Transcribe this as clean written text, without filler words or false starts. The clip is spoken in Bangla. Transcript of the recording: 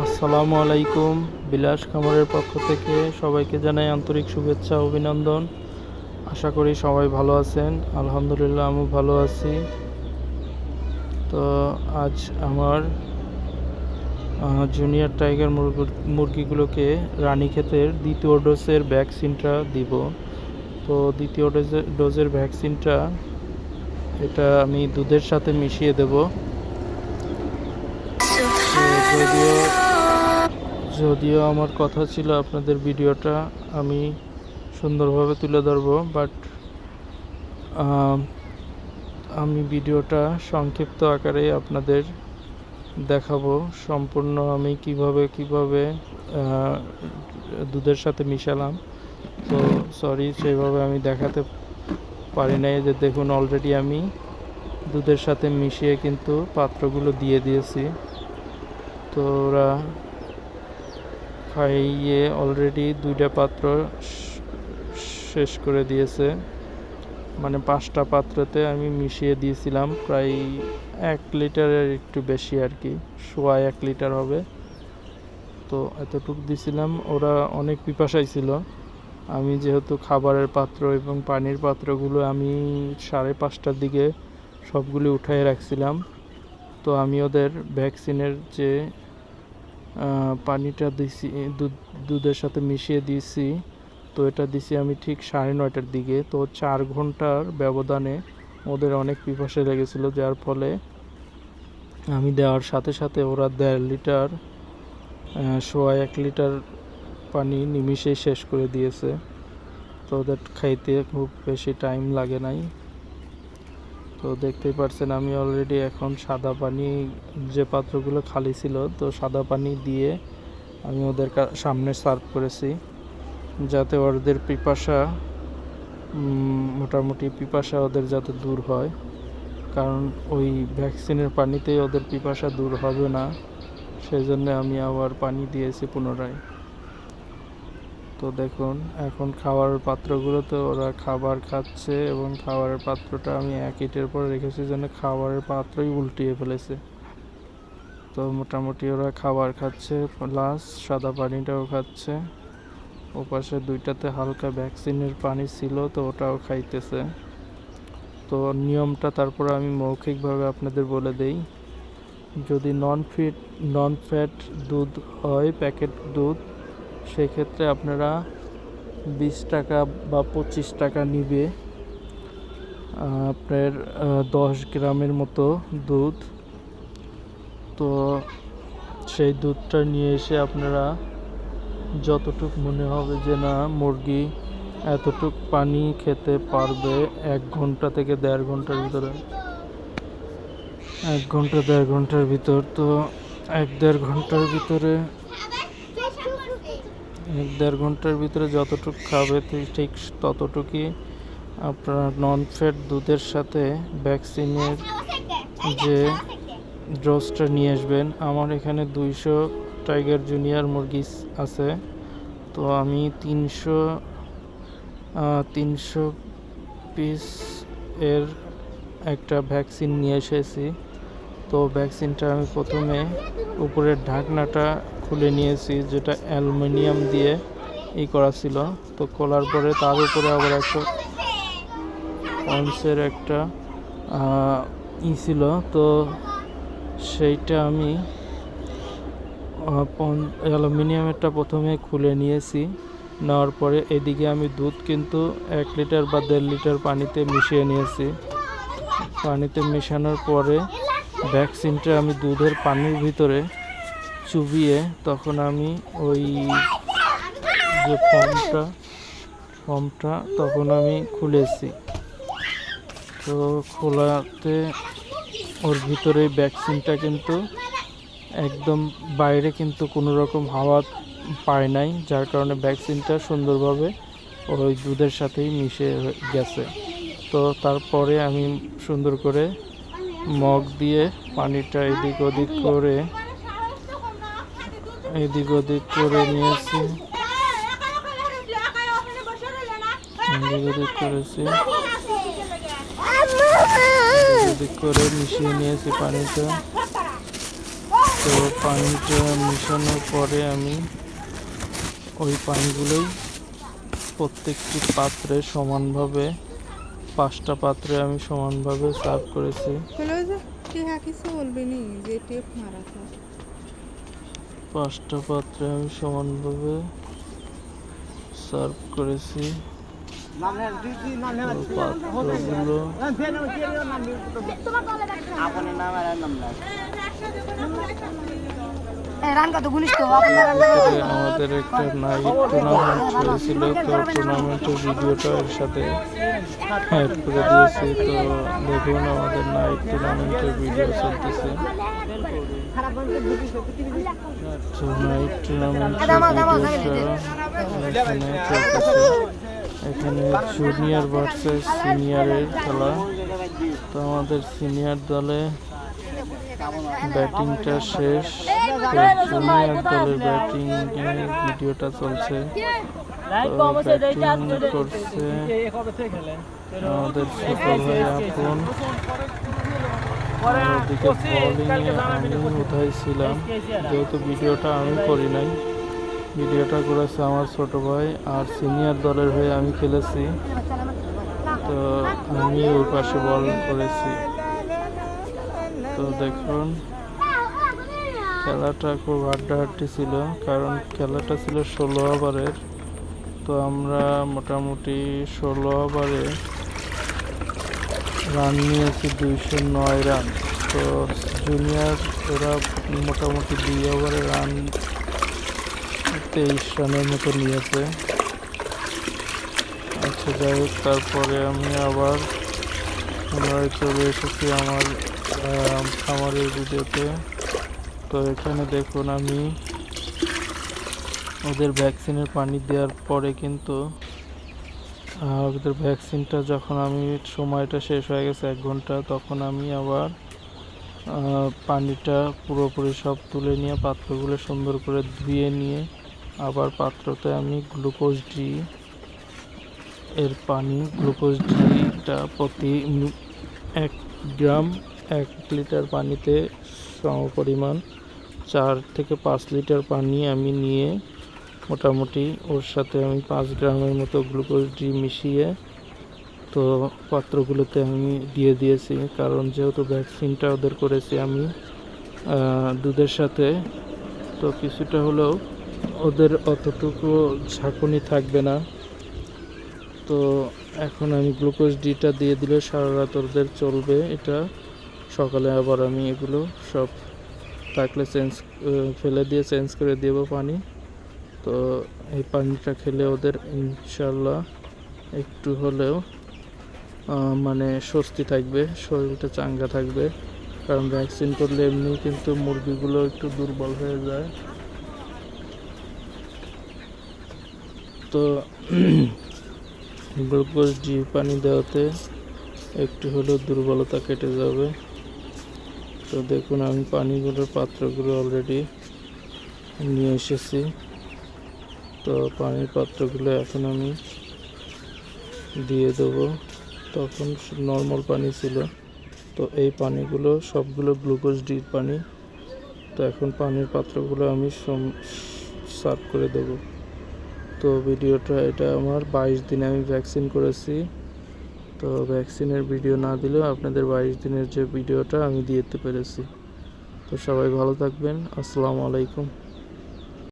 আসসালামু আলাইকুম। বিলাস খামারের পক্ষ থেকে সবাইকে জানাই আন্তরিক শুভেচ্ছা ও অভিনন্দন। আশা করি সবাই ভালো আছেন। আলহামদুলিল্লাহ আমি ভালো আছি। তো আজ আমার জুনিয়র টাইগার মুরগিগুলোকে রানীক্ষেতের দ্বিতীয় ডোজের ভ্যাকসিনটা দিব। তো দ্বিতীয় ডোজের ভ্যাকসিনটা এটা আমি দুধের সাথে মিশিয়ে দেব। যদিও যদিও আমার কথা ছিল আপনাদের ভিডিওটা আমি সুন্দরভাবে তুলে ধরবো, বাট আমি ভিডিওটা সংক্ষিপ্ত আকারে আপনাদের দেখাবো সম্পূর্ণ আমি কিভাবে দুধের সাথে মিশালাম। তো সরি, সেইভাবে আমি দেখাতে পারি নাই। যে দেখুন, অলরেডি আমি দুধের সাথে মিশিয়ে কিন্তু পাত্রগুলো দিয়ে দিয়েছি। তো ওরা খাইয়ে অলরেডি 2টা পাত্র শেষ করে দিয়েছে। মানে 5টা পাত্রতে আমি মিশিয়ে দিয়েছিলাম প্রায় 1 লিটারের একটু বেশি আর কি, 1.25 লিটার হবে। তো এতটুকু দিছিলাম। ওরা অনেক পিপাসায় ছিল। আমি যেহেতু খাবারের পাত্র এবং পানির পাত্রগুলো আমি 5:30টার দিকে সবগুলি উঠায় রাখছিলাম। তো আমি ওদের ভ্যাকসিনের যে পানিটা দিছি দুধের সাথে মিশিয়ে দিয়েছি, তো এটা দিছি আমি ঠিক 9:30টার দিকে। তো 4 ঘন্টার ব্যবধানে ওদের অনেক পিপাসা লেগেছিল, যার ফলে আমি দেওয়ার সাথে সাথে ওরা 1.5 লিটার 1.25 লিটার পানি নিমিষেই শেষ করে দিয়েছে। তো ওদের খাইতে খুব বেশি টাইম লাগে নাই। তো দেখতেই পারছেন আমি অলরেডি এখন সাদা পানি, যে পাত্রগুলো খালি ছিল, তো সাদা পানি দিয়ে আমি ওদের সামনে সার্ভ করেছি, যাতে ওদের মোটামুটি পিপাসা ওদের যাতে দূর হয়। কারণ ওই ভ্যাকসিনের পানিতেই ওদের পিপাসা দূর হবে না, সেই জন্য আমি আবার পানি দিয়েছি পুনরায়। তো দেখুন, এখন খাওয়ার পাত্রগুলোতে ওরা খাবার খাচ্ছে এবং খাবারের পাত্রটা আমি 1 ইটের পর রেখেছি, যেন খাবারের পাত্রই উল্টিয়ে ফেলেছে। তো মোটামুটি ওরা খাবার খাচ্ছে, প্লাস সাদা পানিটাও খাচ্ছে। ওপাশে 2টাতে হালকা ভ্যাকসিনের পানি ছিল, তো ওটাও খাইতেছে। তো নিয়মটা তারপর আমি মৌখিকভাবে আপনাদের বলে দেই। যদি নন ফ্যাট দুধ হয়, প্যাকেট দুধ, সেক্ষেত্রে আপনারা 20 টাকা বা 25 টাকা নিবে আপনার 10 গ্রামের মতো দুধ। তো সেই দুধটা নিয়ে এসে আপনারা যতটুক মনে হবে যে না মুরগি এতটুক পানি খেতে পারবে 1 ঘন্টা থেকে 1.5 ঘন্টার ভিতরে, 1 ঘন্টা 1.5 ঘন্টার ভিতর, তো 1-1.5 ঘন্টার ভিতরে 1-1.5 ঘন্টার ভিতরে যতটুক খাবে ঠিক ততটুকুই আপনারা নন ফ্যাট দুধের সাথে ভ্যাকসিনের যে ডোজটা নিয়ে আসবেন। আমার এখানে 200 টাইগার জুনিয়র মুরগি আছে, তো আমি 300 পিস এর একটা ভ্যাকসিন নিয়ে এসেছি। তো ভ্যাকসিনটা আমি প্রথমে উপরের ঢাকনাটা খুলে নিয়েছি, যেটা অ্যালুমিনিয়াম দিয়ে করা ছিল। তো খোলার পরে তার উপরে আবার একটা পন্সের একটা ছিল, তো সেইটা আমি অ্যালুমিনিয়ামেরটা প্রথমে খুলে নিয়েছি। নেওয়ার পরে এদিকে আমি দুধ কিন্তু 1 লিটার বা 1.5 লিটার পানিতে মিশিয়ে নিয়েছি। পানিতে মেশানোর পরে ভ্যাকসিনটা আমি দুধের পানির ভিতরে চুবিয়ে তখন আমি ওই যে ফর্মটা তখন আমি খুলেছি। তো খোলাতে ওর ভিতরে ভ্যাকসিনটা কিন্তু একদম বাইরে কিন্তু কোনো রকম হাওয়া পায় নাই, যার কারণে ভ্যাকসিনটা সুন্দরভাবে ওই দুধের সাথেই মিশে গেছে। তো তারপরে আমি সুন্দর করে মগ দিয়ে পানিটা এদিক ওদিক করে নিয়েছি, এদিক করে মিশিয়ে নিয়েছি পানিটা। তো তো পানিটা মিশানোর পরে আমি ওই পানিগুলোই প্রত্যেকটি পাত্রে সমানভাবে 5টা পাত্রে আমি সমানভাবে সার্ভ করেছি। 5টা পাত্রে আমি সমানভাবে সার্ভ করেছি। পাত্রগুলো আমাদের একটা নাইট টুর্নামেন্ট হয়েছিল, তো টুর্নামেন্টের ভিডিওটা এর সাথে অ্যাড করে দিয়েছি। তো দেখুন আমাদের নাইট টুর্নামেন্টের ভিডিও চলতেছে। তো নাইট টুর্নামেন্টের ভিডিওটা এখানে চলতেছে। এখানে জুনিয়র ভার্সেস সিনিয়রের খেলা। তো আমাদের সিনিয়র দলে ব্যাটিংটা শেষ, তো জুনিয়র দলের ব্যাটিং ভিডিওটা চলছে। তো ব্যাটিং করছে আমাদের ছোট ভাই আপন। ওদিকে বোলিংয়ে আমি কোথায় ছিলাম, যেহেতু ভিডিওটা আমি করি নাই, ভিডিওটা করেছে আমার ছোট ভাই। আর সিনিয়র দলের হয়ে আমি খেলেছি, তো আমি ওই পাশে বল করেছি। তো দেখুন খেলাটা খুব হাড্ডাহাড্ডি ছিল, কারণ খেলাটা ছিল 16 ওভারের। তো আমরা মোটামুটি 16 ওভারে রান নিয়েছি 209 রান। তো জুনিয়র ওরা মোটামুটি 2 ওভারে রান 23 রানের মতো নিয়েছে। আচ্ছা যাই হোক, তারপরে আমি আবার পুনরায় চলে এসেছি আমার খামারের ভিডিওতে। তো এখানে দেখুন আমি ওদের ভ্যাকসিনের পানি দেওয়ার পরে কিন্তু ওদের ভ্যাকসিনটা যখন আমি সময়টা শেষ হয়ে গেছে 1 ঘন্টা, তখন আমি আবার পানিটা পুরোপুরি সব তুলে নিয়ে পাত্রগুলো সুন্দর করে ধুয়ে নিয়ে আবার পাত্রতে আমি গ্লুকোজ ডি এর পানি, গ্লুকোজ ডিটা প্রতি 1 গ্রাম 1 লিটার পানিতে সমপরিমাণ 4 থেকে 5 লিটার পানি আমি নিয়ে মোটামুটি ওর সাথে আমি 5 গ্রামের মতো গ্লুকোজ ডি মিশিয়ে তো পাত্রগুলোতে আমি দিয়ে দিয়েছি। কারণ যেহেতু ভ্যাকসিনটা ওদের করেছি আমি দুধের সাথে, তো কিছুটা হলেও ওদের অতটুকু ঝাঁকুনি থাকবে না। তো এখন আমি গ্লুকোজ ডিটা দিয়ে দিলে সারা রাত ওদের চলবে। এটা সকালে আবার আমি এগুলো সব থাকলে ফেলে দিয়ে চেঞ্জ করে দেব পানি। তো এই পানিটা খেলে ওদের ইনশাল্লাহ একটু হলেও মানে স্বস্তি থাকবে, শরীরটা চাঙ্গা থাকবে। কারণ ভ্যাকসিন করলে এমনি কিন্তু মুরগিগুলো একটু দুর্বল হয়ে যায়। তো গ্লুকোজ ডি পানি দেওয়াতে একটু হলেও দুর্বলতা কেটে যাবে। তো দেখুন আমি পানিগুলোর পাত্রগুলো অলরেডি নিয়ে এসেছি। তো পানির পাত্রগুলো এখন আমি দিয়ে দেবো। তখন নর্মাল পানি ছিল, তো এই পানিগুলো সবগুলো গ্লুকোজ ডির পানি। তো এখন পানির পাত্রগুলো আমি সার্ভ করে দেবো। তো ভিডিওটা এটা আমার 22 দিনে আমি ভ্যাকসিন করেছি। তো ভ্যাকসিনের ভিডিও না দিলেও আপনাদের 22 দিনের যে ভিডিওটা আমি দিতে পেরেছি। তো সবাই ভালো থাকবেন। আসসালামু আলাইকুম।